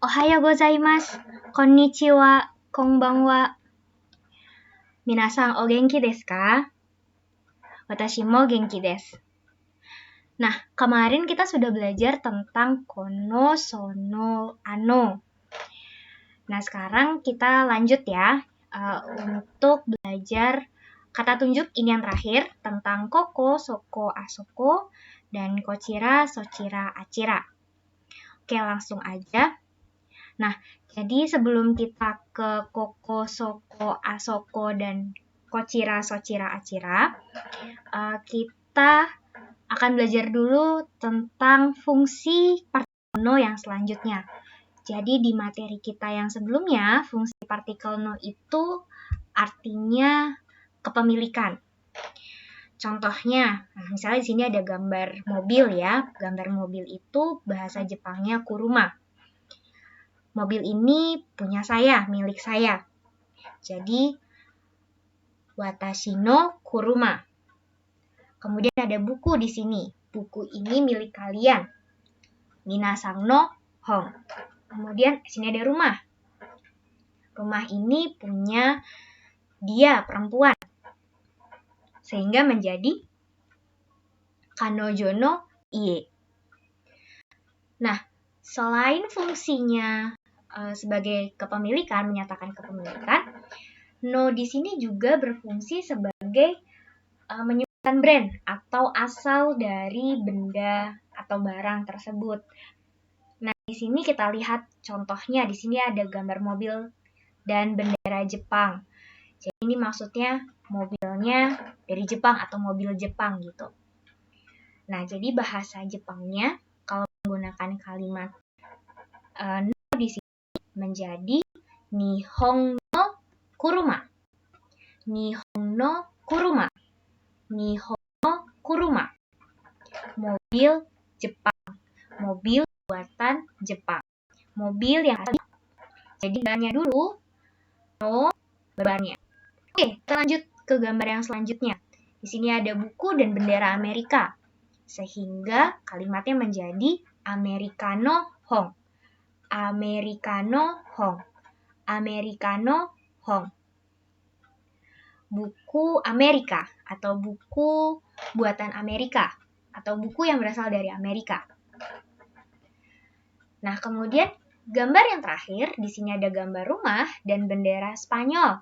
Ohayo gozaimasu. Konnichiwa. Konbanwa. Minasan o genki desu ka? Watashi mo genki desu. Nah, kemarin kita sudah belajar tentang kono, sono, ano. Nah, sekarang kita lanjut ya untuk belajar kata tunjuk ini yang terakhir tentang koko, soko, asoko, dan kochira, sochira, achira. Oke, langsung aja. Nah, jadi sebelum kita ke koko, soko, asoko, dan kochira, sochira, achira, kita akan belajar dulu tentang fungsi partikel no yang selanjutnya. Jadi di materi kita yang sebelumnya, fungsi partikel no itu artinya kepemilikan. Contohnya, misalnya di sini ada gambar mobil ya. Gambar mobil itu bahasa Jepangnya kuruma. Mobil ini punya saya, milik saya. Jadi, watashi no kuruma. Kemudian ada buku di sini. Buku ini milik kalian. Minasang no hon. Kemudian di sini ada rumah. Rumah ini punya dia, perempuan. Sehingga menjadi kanojo no ie. Nah, selain fungsinya sebagai kepemilikan, menyatakan kepemilikan, no di sini juga berfungsi sebagai menyebutkan brand atau asal dari benda atau barang tersebut. Nah, di sini kita lihat contohnya, di sini ada gambar mobil dan bendera Jepang. Jadi ini maksudnya mobilnya dari Jepang atau mobil Jepang gitu. Nah, jadi bahasa Jepangnya kalau menggunakan kalimat no di sini menjadi nihon no kuruma. Nihon no kuruma. Nihon no kuruma. Mobil Jepang. Mobil buatan Jepang. Mobil yang ada. Jadi gambarnya dulu, no, bebannya. Oke, kita lanjut ke gambar yang selanjutnya. Di sini ada buku dan bendera Amerika. Sehingga kalimatnya menjadi Americano Hong. Americano Hong. Americano Hong. Buku Amerika atau buku buatan Amerika atau buku yang berasal dari Amerika. Nah, kemudian gambar yang terakhir, di sini ada gambar rumah dan bendera Spanyol.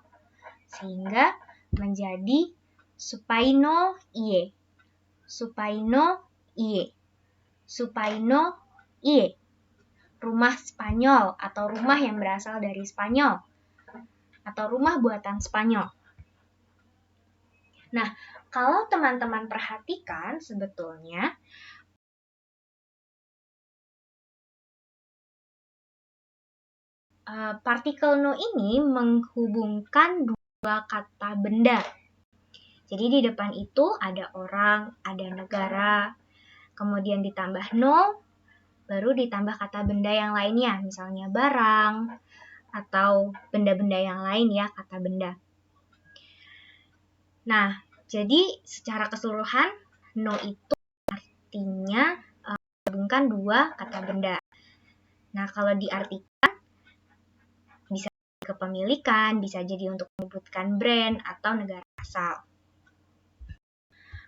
Sehingga menjadi Supaino ie. Supaino ie. Supaino ie. Rumah Spanyol atau rumah yang berasal dari Spanyol. Atau rumah buatan Spanyol. Nah, kalau teman-teman perhatikan sebetulnya partikel no ini menghubungkan dua kata benda. Jadi di depan itu ada orang, ada negara, kemudian ditambah no, baru ditambah kata benda yang lainnya, misalnya barang, atau benda-benda yang lain ya, kata benda. Nah, jadi secara keseluruhan, no itu artinya menggabungkan dua kata benda. Nah, kalau diartikan, bisa kepemilikan, bisa jadi untuk menyebutkan brand atau negara asal.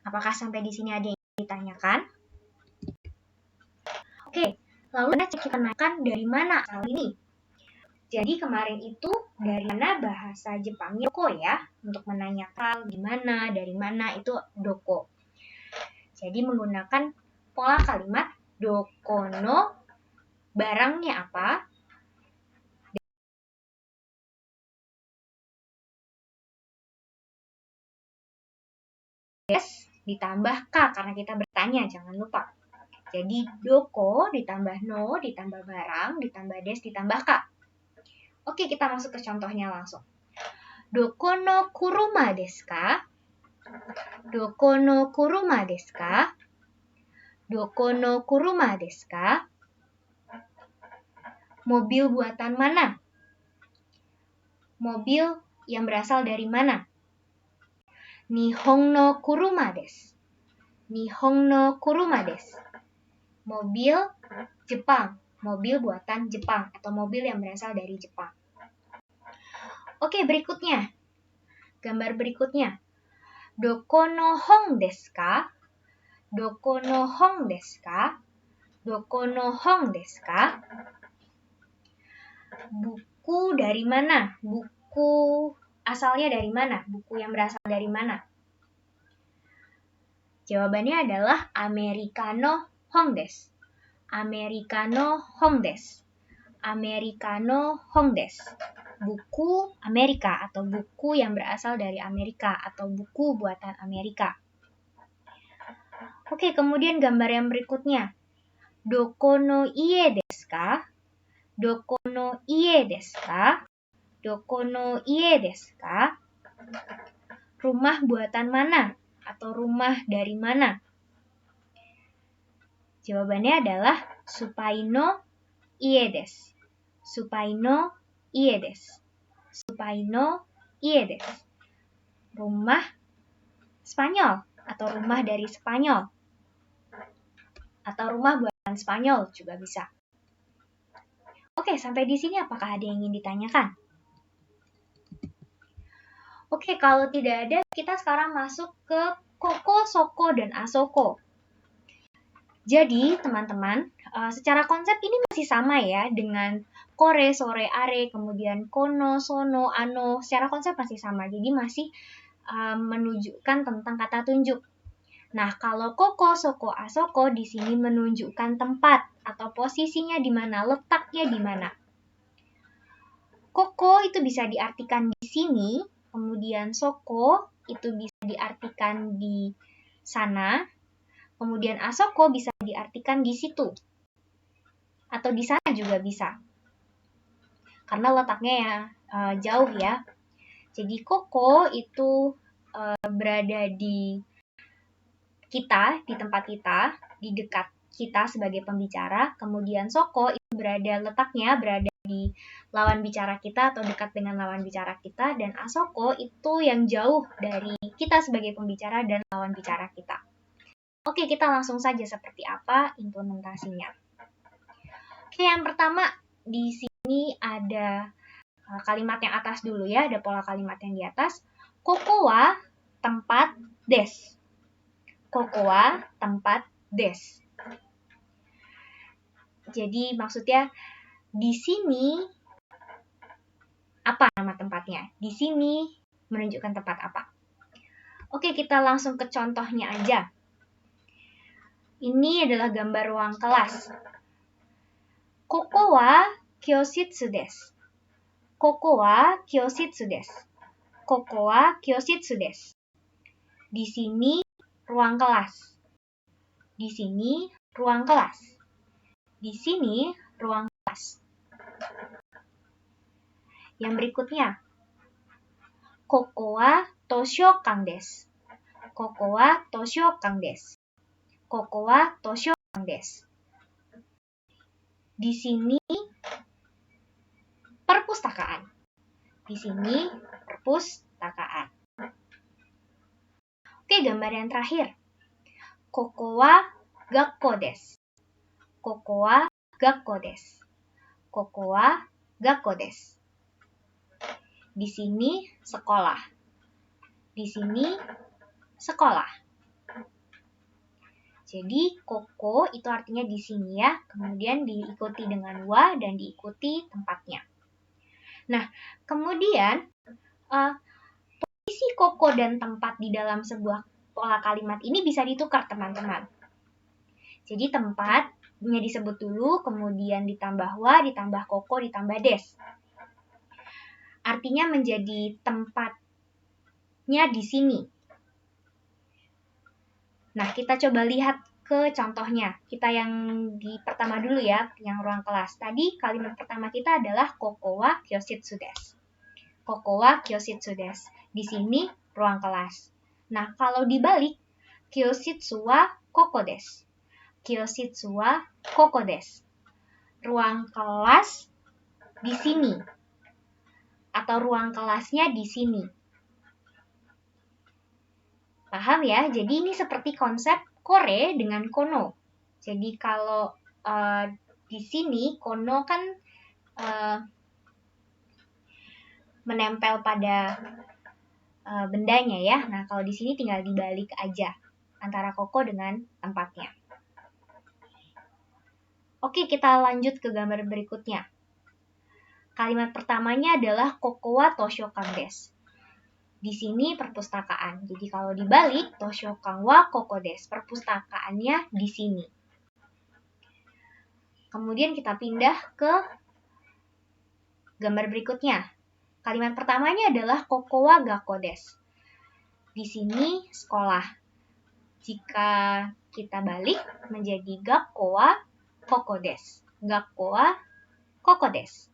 Apakah sampai di sini ada yang ditanyakan? Oke, lalu kita tanyakan dari mana asal ini? Jadi kemarin itu dari mana bahasa Jepangnya doko ya? Untuk menanyakan gimana, dari mana itu doko. Jadi menggunakan pola kalimat doko no, barangnya apa? Des ditambah ka, karena kita bertanya, jangan lupa. Jadi doko ditambah no, ditambah barang, ditambah des, ditambah ka. Oke, kita masuk ke contohnya langsung. Doko no kuruma desu ka? Doko no kuruma desu ka? Doko no kuruma desu ka? Mobil buatan mana? Mobil yang berasal dari mana? Nihon no kuruma desu. Nihon no kuruma desu. Mobil Jepang. mobil buatan Jepang atau mobil yang berasal dari Jepang. Oke, berikutnya. Gambar berikutnya. Doko no hong desu ka? Doko no hong desu ka? Doko no hong desu ka? Buku dari mana? Buku asalnya dari mana? Buku yang berasal dari mana? Jawabannya adalah Amerikano hong desu. Amerikano hong desu. Amerikano hong desu. Buku Amerika atau buku yang berasal dari Amerika atau buku buatan Amerika. Oke, kemudian gambar yang berikutnya. Doko no ie desu ka? Doko no ie desu ka? Doko no ie desu ka? Rumah buatan mana? Atau rumah dari mana? Jawabannya adalah Supai no ie desu. Supai no ie desu. Supai no ie desu. Rumah Spanyol atau rumah dari Spanyol. Atau rumah buatan Spanyol juga bisa. Oke, sampai di sini apakah ada yang ingin ditanyakan? Oke, kalau tidak ada, kita sekarang masuk ke Koko, Soko, dan Asoko. Jadi, teman-teman, secara konsep ini masih sama ya dengan kore, sore, are, kemudian kono, sono, ano. Secara konsep masih sama, jadi masih menunjukkan tentang kata tunjuk. Nah, kalau koko, soko, asoko di sini menunjukkan tempat atau posisinya di mana, letaknya di mana. Koko itu bisa diartikan di sini, kemudian soko itu bisa diartikan di sana, kemudian asoko bisa diartikan di situ. Atau di sana juga bisa. Karena letaknya ya jauh ya. Jadi koko itu berada di kita, di tempat kita, di dekat kita sebagai pembicara. Kemudian soko itu letaknya berada di lawan bicara kita atau dekat dengan lawan bicara kita. Dan asoko itu yang jauh dari kita sebagai pembicara dan lawan bicara kita. Oke, kita langsung saja seperti apa implementasinya. Oke, yang pertama di sini ada kalimat yang atas dulu ya, ada pola kalimat yang di atas. Koko wa tempat des. Koko wa tempat des. Jadi maksudnya di sini apa nama tempatnya? Di sini menunjukkan tempat apa? Oke, kita langsung ke contohnya aja. Ini adalah gambar ruang kelas. Koko wa kyoshitsu desu. Koko wa kyoshitsu desu. Koko wa kyoshitsu desu. Di sini ruang kelas. Di sini ruang kelas. Di sini ruang kelas. Yang berikutnya. Koko wa toshokan desu. Koko wa toshokan desu. Koko wa toshokan desu. Di sini perpustakaan. Di sini perpustakaan. Oke, gambar yang terakhir. Koko wa gakko desu. Koko wa gakko desu. Koko wa gakko desu. Di sini sekolah. Di sini sekolah. Jadi, koko itu artinya di sini ya, kemudian diikuti dengan wa dan diikuti tempatnya. Nah, kemudian posisi koko dan tempat di dalam sebuah pola kalimat ini bisa ditukar, teman-teman. Jadi, tempatnya disebut dulu, kemudian ditambah wa, ditambah koko, ditambah des. Artinya menjadi tempatnya di sini. Nah, kita coba lihat ke contohnya. Kita yang di pertama dulu ya, yang ruang kelas. Tadi kalimat pertama kita adalah koko wa kyoshitsu desu. Koko wa kyoshitsu desu. Di sini ruang kelas. Nah, kalau dibalik, kyoshitsu wa koko desu. Kyoshitsu wa koko desu. Ruang kelas di sini. Atau ruang kelasnya di sini. Paham ya? Jadi ini seperti konsep kore dengan kono. Jadi kalau di di sini kono kan menempel pada bendanya ya. Nah, kalau di sini tinggal dibalik aja antara koko dengan tempatnya. Oke, kita lanjut ke gambar berikutnya. Kalimat pertamanya adalah koko wa toshokan desu. Di sini perpustakaan. Jadi kalau dibalik, toshokan wa koko desu. Perpustakaannya di sini. Kemudian kita pindah ke gambar berikutnya. Kalimat pertamanya adalah koko wa gakko desu. Di sini sekolah. Jika kita balik menjadi gakko wa koko desu. Gakko wa koko desu.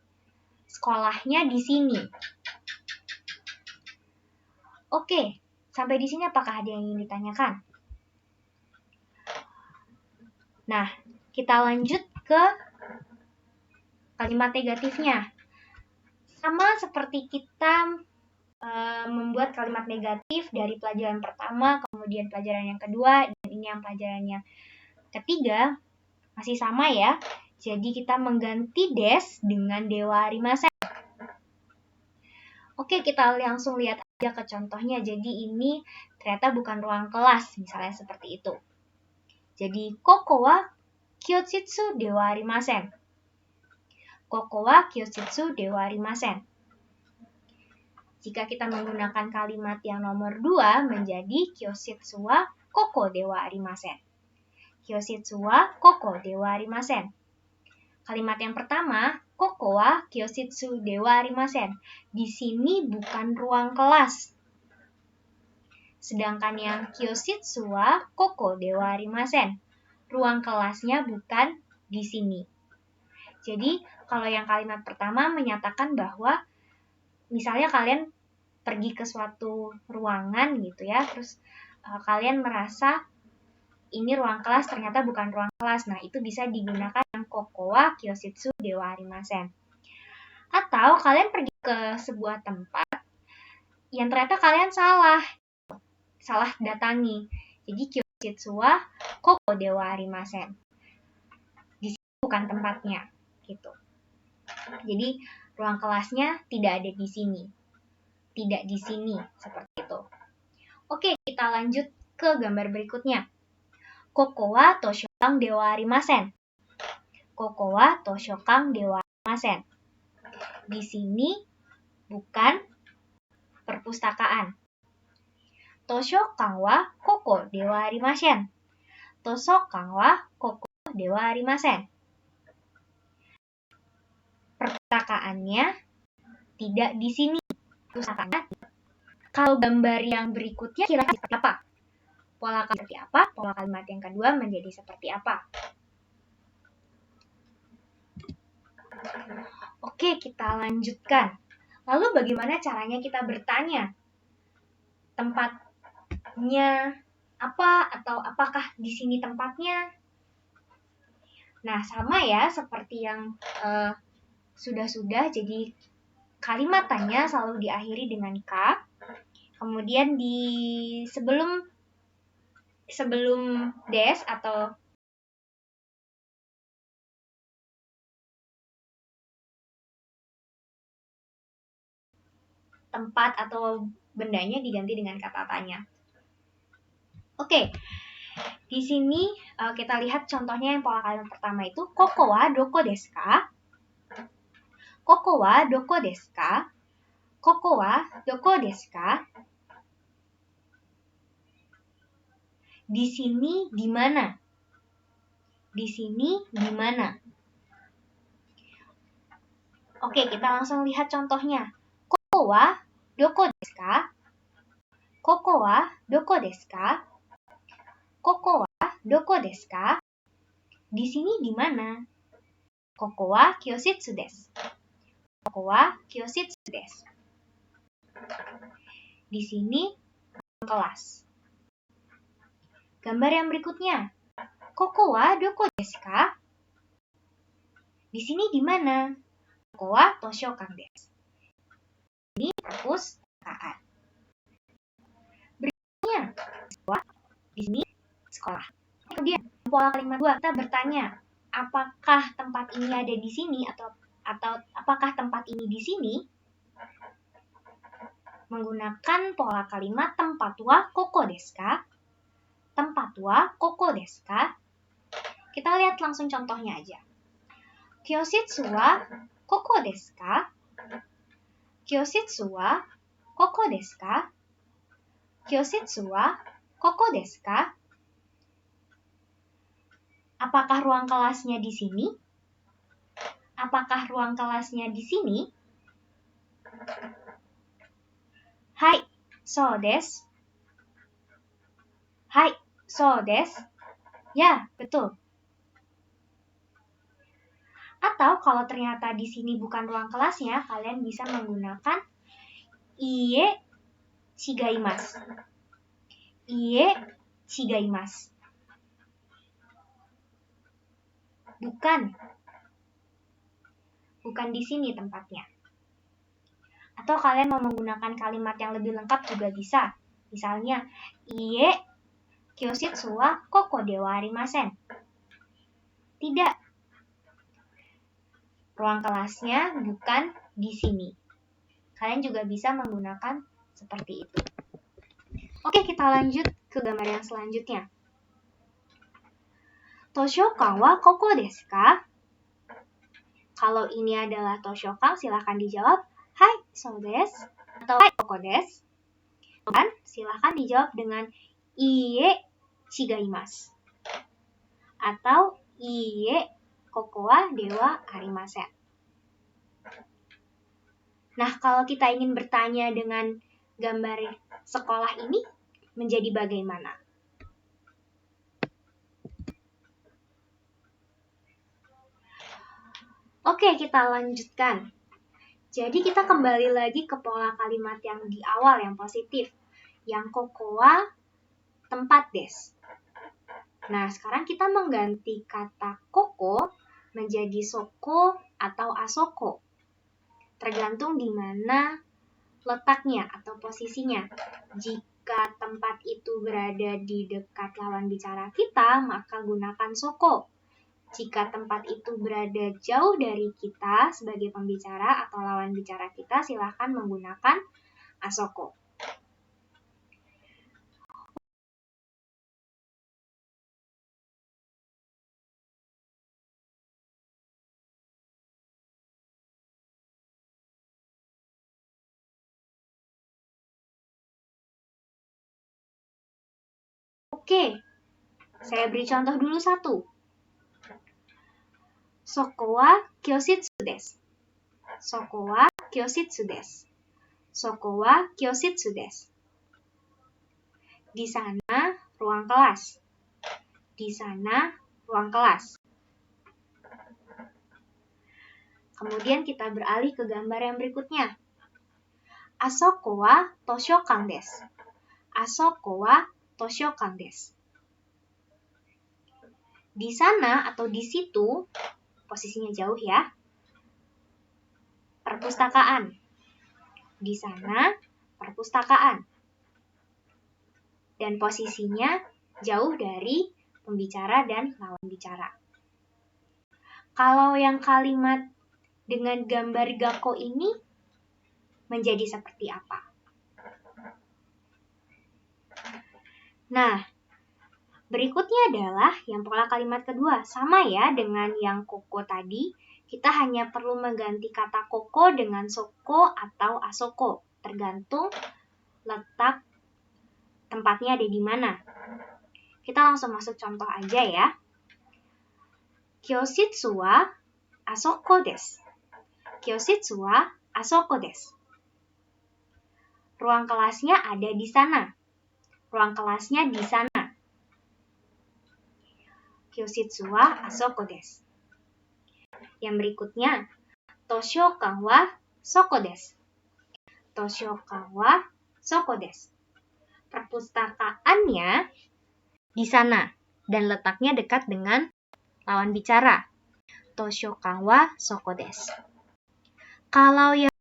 Sekolahnya di sini. Oke, sampai di sini apakah ada yang ingin ditanyakan? Nah, kita lanjut ke kalimat negatifnya. Sama seperti kita membuat kalimat negatif dari pelajaran pertama, kemudian pelajaran yang kedua, dan ini yang pelajaran yang ketiga, masih sama ya. Jadi kita mengganti des dengan dewa arimasen. Oke, kita langsung lihat aja ke contohnya. Jadi ini ternyata bukan ruang kelas, misalnya seperti itu. Jadi koko wa kyoshitsu dewa arimasen. Koko wa kyoshitsu dewa arimasen. Jika kita menggunakan kalimat yang nomor 2 menjadi kyoshitsu wa koko dewa arimasen. Kyoshitsu wa koko dewa arimasen. Kalimat yang pertama, koko wa kyoshitsu dewa arimasen. Di sini bukan ruang kelas. Sedangkan yang kyoshitsu wa koko dewa arimasen. Ruang kelasnya bukan di sini. Jadi, kalau yang kalimat pertama menyatakan bahwa misalnya kalian pergi ke suatu ruangan gitu ya, terus kalian merasa ini ruang kelas, ternyata bukan ruang kelas. Nah, itu bisa digunakan yang koko wa kyoshitsu dewa arimasen. Atau kalian pergi ke sebuah tempat yang ternyata kalian salah datangi. Jadi kyoshitsu wa koko dewa arimasen. Di sini bukan tempatnya, gitu. Jadi ruang kelasnya tidak ada di sini. Tidak di sini, seperti itu. Oke, kita lanjut ke gambar berikutnya. Koko wa toshokan dewa arimasen. Koko wa toshokan dewa arimasen. Di sini bukan perpustakaan. Toshokan wa koko dewa arimasen. Toshokan wa koko dewa arimasen. Perpustakaannya tidak di sini. Perpustakaannya. Kalau gambar yang berikutnya kira-kira seperti apa? Pola kalimat seperti apa? Pola kalimat yang kedua menjadi seperti apa? Oke, kita lanjutkan. Lalu bagaimana caranya kita bertanya? Tempatnya apa atau apakah di sini tempatnya? Nah, sama ya seperti yang sudah-sudah. Jadi kalimat tanya selalu diakhiri dengan K. Kemudian di sebelum des atau tempat atau bendanya diganti dengan kata tanya. Oke, di sini kita lihat contohnya yang pola kalimat pertama itu koko wa doko desu ka? Koko wa doko desu ka? Koko wa doko desu ka? Di sini di mana? Di sini di mana? Oke, kita langsung lihat contohnya. Koko wa doko desu ka? Koko wa doko desu ka? Koko wa doko desu ka? Di sini di mana? Koko wa kyoshitsu desu. Koko wa kyoshitsu desu. Di sini kelas. Gambar yang berikutnya. Koko wa doko desu ka? Di sini di mana? Koko wa toshokan desu. Ini perpustakaan. Berikutnya, di sini sekolah. Kemudian pola kalimat 2 kita bertanya, apakah tempat ini ada di sini atau apakah tempat ini di sini, menggunakan pola kalimat tempat wa koko desu ka? Tempat wa koko desu ka? Kita lihat langsung contohnya aja. Kyoshitsu wa koko desu ka? Kyoshitsu wa koko desu ka? Kyoshitsu wa koko desu ka? Apakah ruang kelasnya di sini? Apakah ruang kelasnya di sini? Hai, so desu. Hai, so desu. Ya, betul. Atau kalau ternyata di sini bukan ruang kelasnya, kalian bisa menggunakan iie chigaimasu. Iie chigaimasu. Bukan di sini tempatnya. Atau kalian mau menggunakan kalimat yang lebih lengkap juga bisa. Misalnya, iie kyoshitsu wa koko de wa arimasen. Tidak. Ruang kelasnya bukan di sini. Kalian juga bisa menggunakan seperti itu. Oke, kita lanjut ke gambar yang selanjutnya. Toshokan wa koko desu ka? Kalau ini adalah toshokan, silahkan dijawab hai, so desu. Atau hai, koko desu. Dan silahkan dijawab dengan iie chigaimasu. Atau iie koko wa dewa arimasen. Nah, kalau kita ingin bertanya dengan gambar sekolah ini, menjadi bagaimana? Oke, kita lanjutkan. Jadi kita kembali lagi ke pola kalimat yang di awal yang positif. Yang koko wa tempat desu. Nah, sekarang kita mengganti kata koko menjadi soko atau asoko. Tergantung di mana letaknya atau posisinya. Jika tempat itu berada di dekat lawan bicara kita, maka gunakan soko. Jika tempat itu berada jauh dari kita sebagai pembicara atau lawan bicara kita, silahkan menggunakan asoko. Oke, saya beri contoh dulu satu. Soko wa kyoshitsu desu. Soko wa kyoshitsu desu. Soko wa kyoshitsu desu. Di sana ruang kelas. Di sana ruang kelas. Kemudian kita beralih ke gambar yang berikutnya. Asoko wa toshokan desu. Asoko wa toshokan desu. Di sana atau di situ, posisinya jauh ya, perpustakaan. Di sana, perpustakaan. Dan posisinya jauh dari pembicara dan lawan bicara. Kalau yang kalimat dengan gambar gakko ini menjadi seperti apa? Nah, berikutnya adalah yang pola kalimat kedua. Sama ya dengan yang koko tadi, kita hanya perlu mengganti kata koko dengan soko atau asoko, tergantung letak tempatnya ada di mana. Kita langsung masuk contoh aja ya. Kyoshitsu wa asoko desu. Kyoshitsu wa asoko desu. Ruang kelasnya ada di sana. Ruang kelasnya di sana. Kyoshitsu wa asoko desu. Yang berikutnya, toshokan wa soko desu. Toshokan wa soko desu. Perpustakaannya di sana dan letaknya dekat dengan lawan bicara. Toshokan wa soko desu. Kalau yang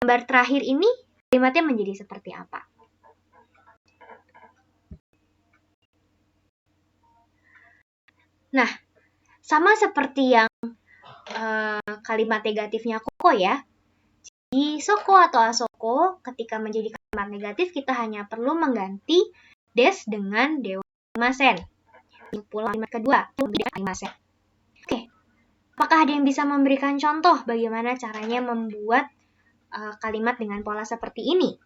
gambar terakhir ini, kalimatnya menjadi seperti apa? Nah, Sama seperti yang kalimat negatifnya koko ya. Di soko atau asoko, ketika menjadi kalimat negatif, kita hanya perlu mengganti des dengan dewamasen. Pulau kalimat kedua, arimasen. Oke, apakah ada yang bisa memberikan contoh bagaimana caranya membuat kalimat dengan pola seperti ini?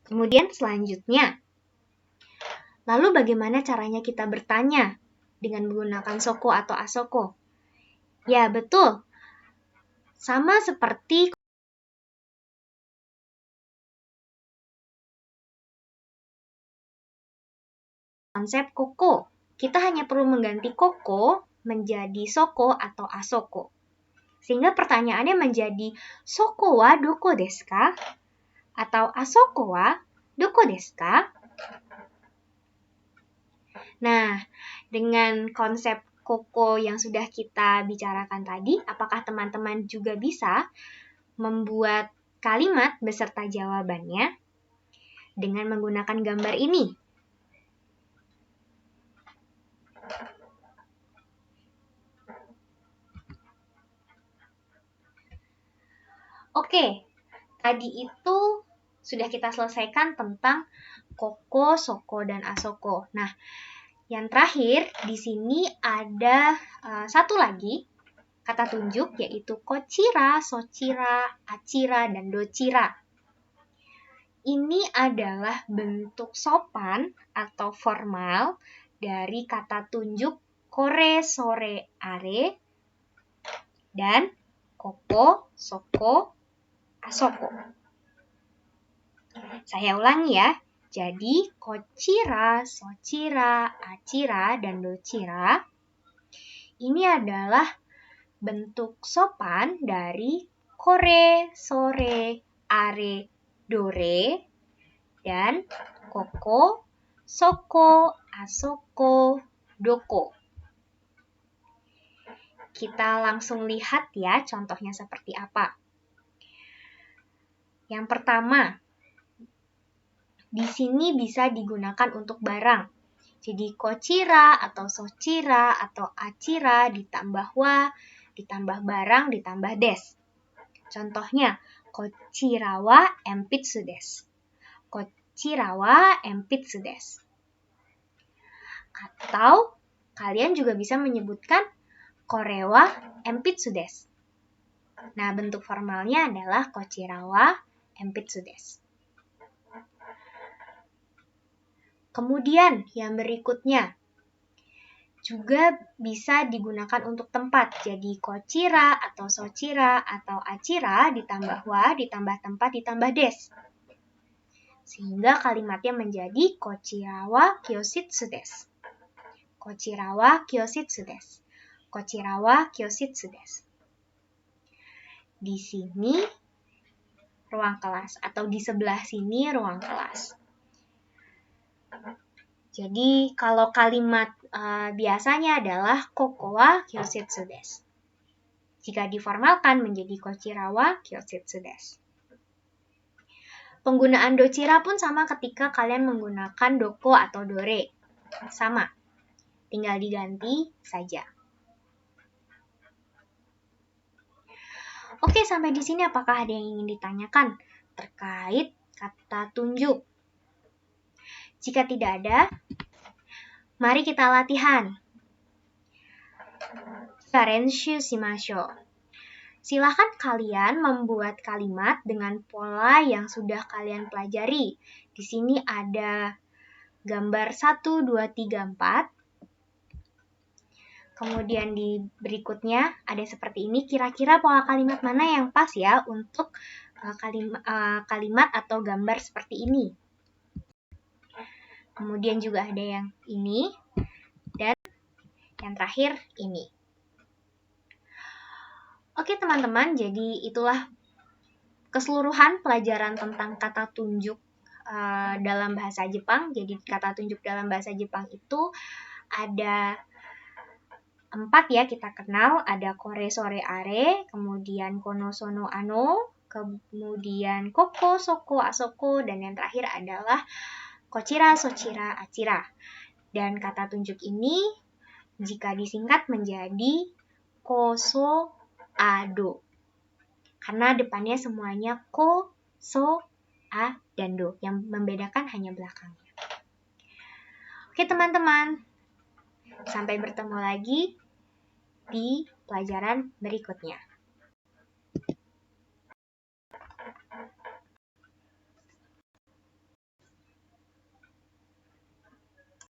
Kemudian selanjutnya, lalu bagaimana caranya kita bertanya dengan menggunakan soko atau asoko? Ya, betul. Sama seperti konsep koko. Kita hanya perlu mengganti koko menjadi soko atau asoko. Sehingga pertanyaannya menjadi soko wa doko desu ka? Atau asoko wa doko desu ka? Nah, dengan konsep koko yang sudah kita bicarakan tadi, apakah teman-teman juga bisa membuat kalimat beserta jawabannya dengan menggunakan gambar ini? Oke, tadi itu sudah kita selesaikan tentang koko, soko, dan asoko. Nah, yang terakhir di sini ada satu lagi kata tunjuk, yaitu kochira, sochira, achira, dan dochira. Ini adalah bentuk sopan atau formal dari kata tunjuk kore, sore, are, dan koko, soko, asoko. Saya ulangi ya. Jadi, kochira, sochira, achira, dan dochira ini adalah bentuk sopan dari kore, sore, are, dore, dan koko, soko, asoko, doko. Kita langsung lihat ya contohnya seperti apa. Yang pertama, di sini bisa digunakan untuk barang. Jadi kochira atau sochira atau achira ditambah wa, ditambah barang, ditambah des. Contohnya, kochira wa enpitsu desu. Kochira wa enpitsu desu. Atau kalian juga bisa menyebutkan kore wa enpitsu desu. Nah, bentuk formalnya adalah kochira wa enpitsu desu. Kemudian yang berikutnya juga bisa digunakan untuk tempat. Jadi kochira atau sochira atau achira ditambah wa, ditambah tempat, ditambah des. Sehingga kalimatnya menjadi kochira wa kyositsu desu. Kochira wa kyositsu desu. Kochira wa kyositsu desu. Di sini ruang kelas atau di sebelah sini ruang kelas. Jadi kalau kalimat biasanya adalah koko wa kyositsu desu. Jika diformalkan menjadi kochira wa kyositsu desu. Penggunaan dochira pun sama ketika kalian menggunakan doko atau dore. Sama. Tinggal diganti saja. Oke, sampai di sini apakah ada yang ingin ditanyakan terkait kata tunjuk? Jika tidak ada, mari kita latihan. Renshu shimashou. Silahkan kalian membuat kalimat dengan pola yang sudah kalian pelajari. Di sini ada gambar 1, 2, 3, 4. Kemudian di berikutnya ada seperti ini. Kira-kira pola kalimat mana yang pas ya untuk kalimat atau gambar seperti ini. Kemudian juga ada yang ini. Dan yang terakhir ini. Oke teman-teman, jadi itulah keseluruhan pelajaran tentang kata tunjuk dalam bahasa Jepang. Jadi kata tunjuk dalam bahasa Jepang itu ada 4 ya kita kenal. Ada kore, sore, are, kemudian kono, sono, ano, kemudian koko, soko, asoko, dan yang terakhir adalah Kochira, sochira, achira. Dan kata tunjuk ini jika disingkat menjadi koso, ado. Karena depannya semuanya ko, so, a, dan do. Yang membedakan hanya belakangnya. Oke teman-teman, sampai bertemu lagi di pelajaran berikutnya.